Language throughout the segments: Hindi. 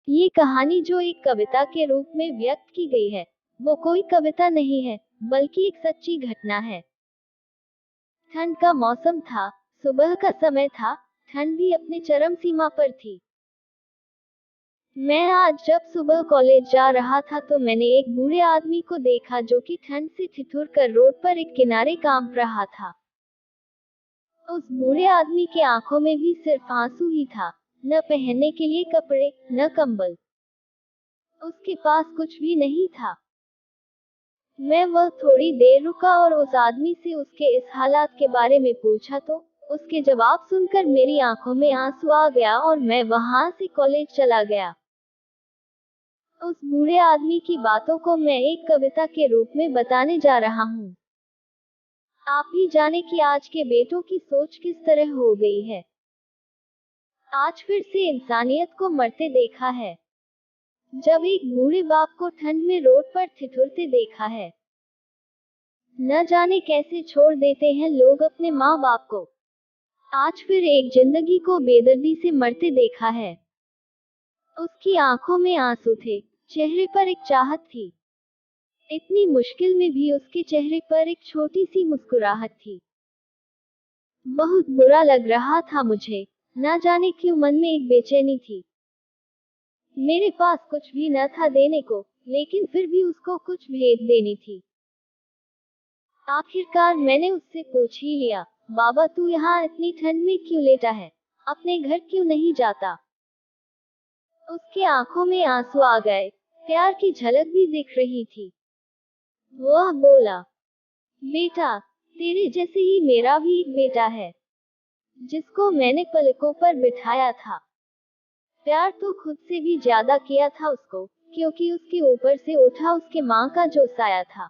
ये कहानी जो एक कविता के रूप में व्यक्त की गई है, वो कोई कविता नहीं है, बल्कि एक सच्ची घटना है। ठंड का मौसम था, सुबह का समय था, ठंड भी अपने चरम सीमा पर थी। मैं आज जब सुबह कॉलेज जा रहा था तो मैंने एक बूढ़े आदमी को देखा जो कि ठंड से ठिठुर कर रोड पर एक किनारे कांप रहा था। उस बूढ़े आदमी के आंखों में भी सिर्फ आंसू ही था, न पहनने के लिए कपड़े, न कंबल। उसके पास कुछ भी नहीं था। मैं वह थोड़ी देर रुका और उस आदमी से उसके इस हालात के बारे में पूछा तो उसके जवाब सुनकर मेरी आंखों में आंसू आ गया और मैं वहां से कॉलेज चला गया। उस बूढ़े आदमी की बातों को मैं एक कविता के रूप में बताने जा रहा हूँ। आप भी जाने कि आज के बेटों की सोच किस तरह हो गई है। आज फिर से इंसानियत को मरते देखा है। जब एक बूढ़े बाप को ठंड में रोड पर ठिठुरते देखा है। न जाने कैसे छोड़ देते हैं लोग अपने माँ बाप को। आज फिर एक जिंदगी को बेदर्दी से मरते देखा है। उसकी आंखों में आंसू थे, चेहरे पर एक चाहत थी। इतनी मुश्किल में भी उसके चेहरे पर एक छोटी सी मुस्कुराहट थी। बहुत बुरा लग रहा था मुझे, न जाने क्यों मन में एक बेचैनी थी। मेरे पास कुछ भी न था देने को, लेकिन फिर भी उसको कुछ भेंट देनी थी। आखिरकार मैंने उससे पूछ ही लिया, बाबा तू यहाँ इतनी ठंड में क्यों लेटा है, अपने घर क्यों नहीं जाता। उसकी आंखों में आंसू आ गए, प्यार की झलक भी दिख रही थी। वह बोला, बेटा, तेरे जैसे ही मेरा भी एक बेटा है, जिसको मैंने पलकों पर बिठाया था। प्यार तो खुद से भी ज्यादा किया था उसको, क्योंकि उसके ऊपर से उठा उसके माँ का जो साया था।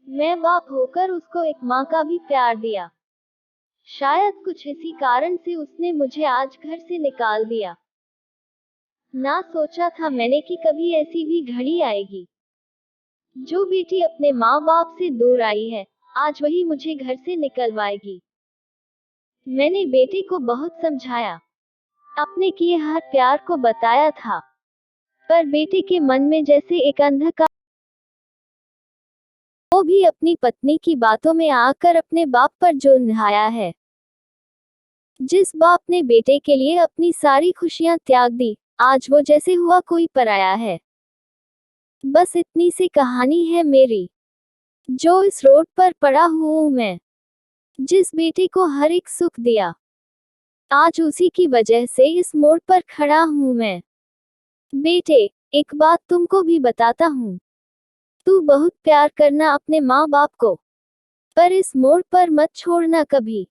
मैं बाप होकर उसको एक माँ का भी प्यार दिया। शायद कुछ इसी कारण से उसने मुझे आज घर से निकाल दिया। ना सोचा था मैंने कि कभी ऐसी भी घड़ी आएगी। जो बेटी अपने माँ बाप से दूर आई है, आज वही मुझे घर से निकलवाएगी। मैंने बेटे को बहुत समझाया, अपने किए हर प्यार को बताया था, पर बेटे के मन में जैसे एक अंधकार। वो भी अपनी पत्नी की बातों में आकर अपने बाप पर जुल्म ढाया है। जिस बाप ने बेटे के लिए अपनी सारी खुशियां त्याग दी, आज वो जैसे हुआ कोई पराया है। बस इतनी सी कहानी है मेरी, जो इस रोड पर पड़ा हूँ मैं। जिस बेटे को हर एक सुख दिया, आज उसी की वजह से इस मोड़ पर खड़ा हूँ मैं। बेटे, एक बात तुमको भी बताता हूँ, तू बहुत प्यार करना अपने माँ बाप को, पर इस मोड़ पर मत छोड़ना कभी।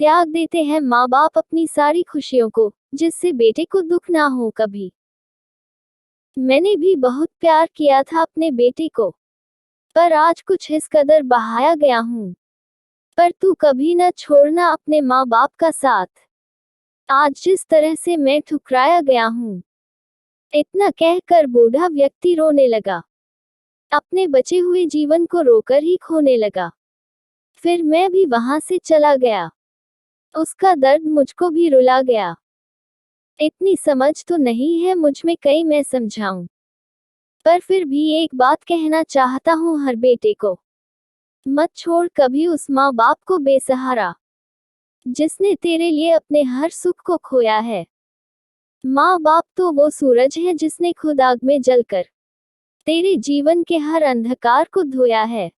त्याग देते हैं माँ बाप अपनी सारी खुशियों को, जिससे बेटे को दुख ना हो कभी। मैंने भी बहुत प्यार किया था अपने बेटे को, पर आज कुछ इस कदर बहाया गया हूँ। पर तू कभी न छोड़ना अपने माँ बाप का साथ। आज जिस तरह से मैं ठुकराया गया हूँ। इतना कहकर बूढ़ा व्यक्ति रोने लगा, अपने बचे हुए जीवन को रोकर ही खोने लगा। फिर मैं भी वहां से चला गया। उसका दर्द मुझको भी रुला गया। इतनी समझ तो नहीं है मुझ में कहीं मैं समझाऊं, पर फिर भी एक बात कहना चाहता हूँ हर बेटे को, मत छोड़ कभी उस माँ बाप को बेसहारा, जिसने तेरे लिए अपने हर सुख को खोया है। माँ बाप तो वो सूरज है जिसने खुद आग में जलकर तेरे जीवन के हर अंधकार को धोया है।